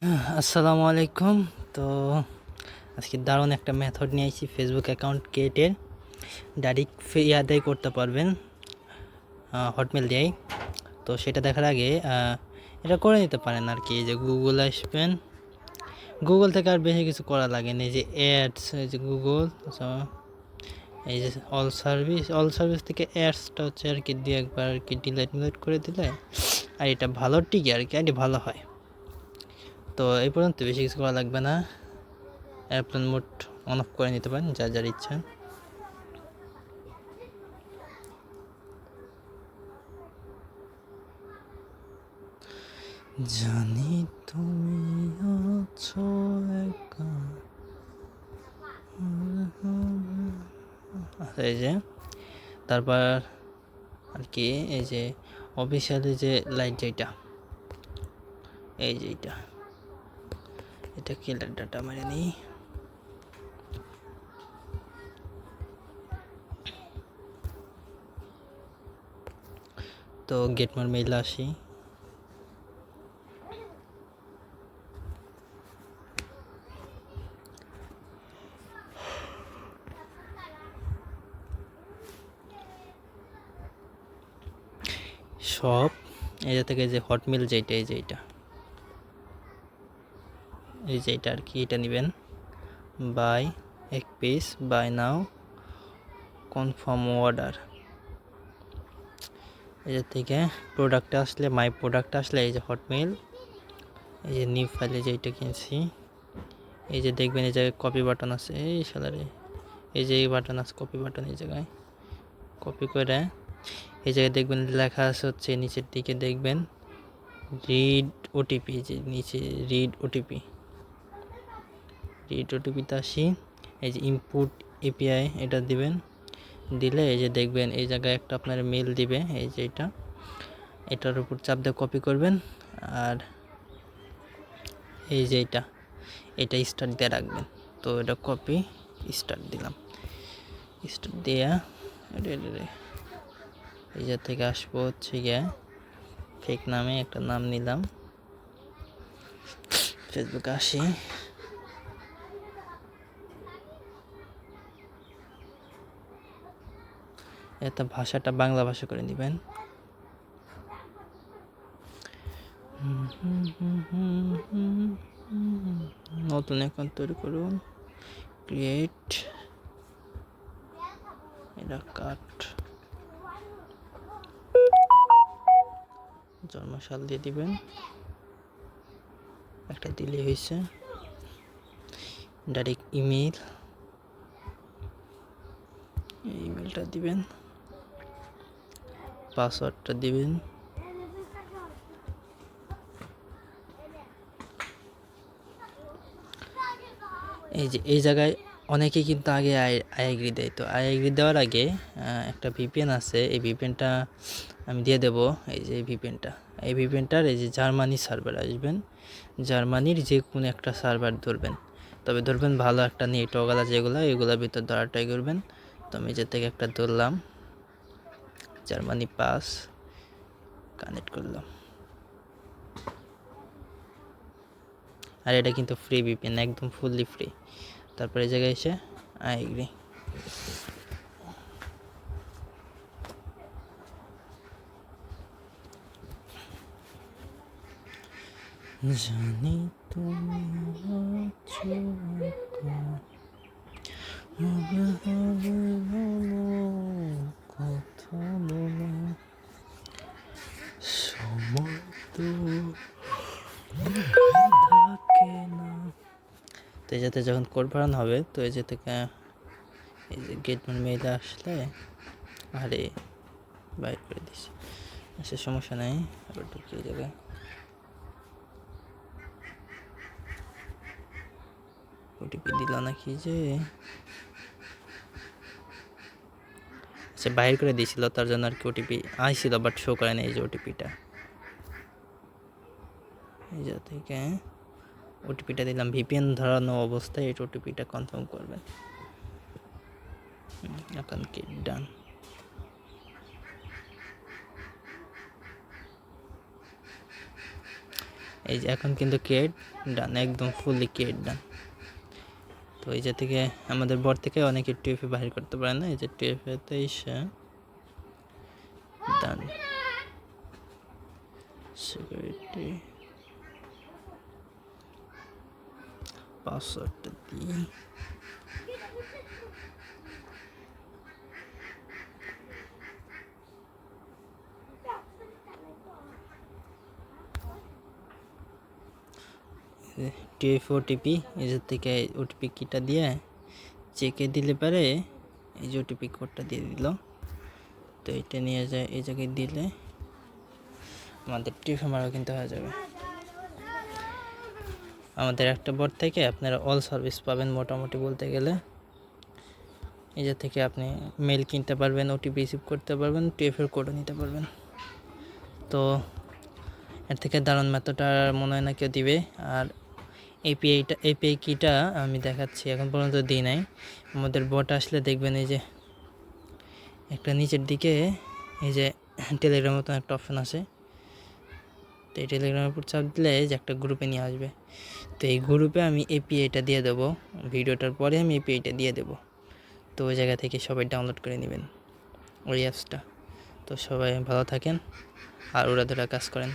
আসসালামু আলাইকুম। তো আজকে দারুণ একটা মেথড নিয়ে আসছি ফেসবুক অ্যাকাউন্ট ক্রিয়েটের। ডাইরেক্ট ফি আদায় করতে পারবেন হটমেল দিয়েই। তো সেটা দেখার আগে এটা করে নিতে পারেন আর কি। যে গুগল আসবেন, গুগল থেকে আর বেশি কিছু করা লাগে না। এই যে অ্যাডস, এই যে গুগল, এই যে অল সার্ভিস থেকে অ্যাডসটা হচ্ছে আর কি দিয়ে একবার আর কি ডিলিট করে দিলে আর এটা ভালো টিকে আর কি, আর ভালো হয়। তো এই পর্যন্ত বেশি কিছু করা লাগবে না। এয়ারপ্লেন মোড অন অফ করে নিতে পারেন যার যার ইচ্ছা। জানি তুমি আছো একা। এই যে তারপর আর কি, এই যে অফিসিয়ালি যে লাইট যেটা, এই যে এটা কিলার ডাটা মেরে নিই। তো গেট মোর মেইল আসি। সব এই থেকে যে হটমেল যেটা, এই যে এইটা আর কি, এটা নেবেন। বাই এক piece, buy now, confirm order. এই থেকে প্রোডাক্টটা আসলে, মাই প্রোডাক্ট আসলে এই যে হটমেল, এই যে নিউ ফাইলে যেটা কিনছি, এই যে দেখবেন এই জায়গায় কপি বাটন আছে। এই সালারে এই যে এই বাটন আছে, কপি বাটন, এই জায়গায় কপি করে এই জায়গায় দেখবেন লেখা আছে হচ্ছে নিচের দিকে দেখবেন রিড ওটিপি। যে নিচে রিড ওটিপিতে আসি, এই যে ইনপুট এপিআই এটা দিবেন। দিলে এই যে দেখবেন এই জায়গায় একটা আপনার মেল দিবে, এই যে এটার উপর চাপ দিয়ে কপি করবেন। আর এই যে এটা স্টার্ট দিয়ে রাখবেন। তো এটা কপি স্টার্ট দিলাম, স্টার্ট দেয়া এই যে থেকে আসবো হচ্ছে গিয়ে ফেক নামে একটা নাম নিলাম। ফেসবুকে আসি, এটা ভাষাটা বাংলা ভাষা করে নেবেন। নতুন অ্যাকাউন্ট তৈরি করুন, ক্রিয়েট, এটা কাট, জন্মসাল দিয়ে দিবেন, একটা দিলে হয়েছে। ডাইরেক্ট ইমেলটা দিবেন, পাসওয়ার্ডটা দিবেন। এই যে এই জায়গায় অনেকেই কিন্তু আগে আইএগ্রি দেয়। তো আইএগ্রি দেওয়ার আগে একটা ভিপিএন আছে, এই ভিপিএনটা আমি দিয়ে দেব। এই যে এই ভিপিএনটার এই যে জার্মানি সার্ভার আসবেন, জার্মানির যে কোনো একটা সার্ভার ধরবেন। তবে ধরবেন ভালো একটা নেটওয়ার্কওয়ালা, যেগুলো এগুলোর ভিতর ধরার ট্রাই করবেন। তো আমি যে থেকে একটা ধরলাম, জার্মানি পাস কানেক্ট করলাম। আর এটা কিন্তু ফ্রি ভিপিএন, একদম ফুললি ফ্রি। তারপরে এই জায়গায় এসে আই এগ্রি। জানি তুমি আছো একা, হবে হবে বলো কথা বলো, সময় তো থাকে না। তো এই যাতে যখন কোড ভরানো হবে, তো এই যে থেকে এই যে গেট মেইল আসলে আরে বাইর করে দিছি, সে সমস্যা নাই। আবার ঢুকিয়ে যাবে, ওটিপি দিল নাকি যে, আচ্ছা বাইর করে দিয়েছিল তার জন্য আর কি ওটিপি আইছিল, বাট শো করে না এই যে ওটিপিটা। এই যে থেকে ওটিপিটা দিলাম, ভিপিএন ধরানো অবস্থায় এই ওটিপিটা কনফার্ম করবেন। এখন কি ডান। এই যে এখন কিন্তু ক্রিয়েট ডান, একদম ফুললি ক্রিয়েট ডান। তো এই যে থেকে আমাদের বট থেকে অনেকে টিএফএ বাহির করতে পারে না, এই যে টিএফএতে এসে ডান সিকিউরিটি পাসওয়ার্ডটা দিই। টিএফ ওটিপি এদের থেকে ওটিপি কিটা দিয়ে চেকে দিলে পারে, এই যে ওটিপি কোডটা দিয়ে দিল। তো এটা নিয়ে যায় এই জায়গায় দিলে আমাদের টিএফএ মারা কিন্তু হয়ে যাবে। আমাদের একটা বট থেকে আপনারা অল সার্ভিস পাবেন মোটামুটি বলতে গেলে। এই যে থেকে আপনি মেল কিনতে পারবেন, ওটিপি রিসিভ করতে পারবেন, টিএফএর কোডও নিতে পারবেন। তো এর থেকে দারুণ মেথডটা মনে হয় না কেউ দিবে। আর এপিআই কিটা আমি দেখাচ্ছি, এখন পর্যন্ত দিই নাই। আমাদের বট আসলে দেখবেন এই যে একটা নিচের দিকে এই যে টেলিগ্রামের মতো একটা অপশন আছে। তো এই টেলিগ্রামের উপর চাপ দিলে যে একটা গ্রুপে নিয়ে আসবে। তো এই গ্রুপে আমি এপিআইটা দিয়ে দেবো, ভিডিওটার পরে আমি এপিআইটা দিয়ে দেবো। তো ওই জায়গা থেকে সবাই ডাউনলোড করে নেবেন ওই অ্যাপসটা। তো সবাই ভালো থাকেন আর ওরা ধরে কাজ করেন।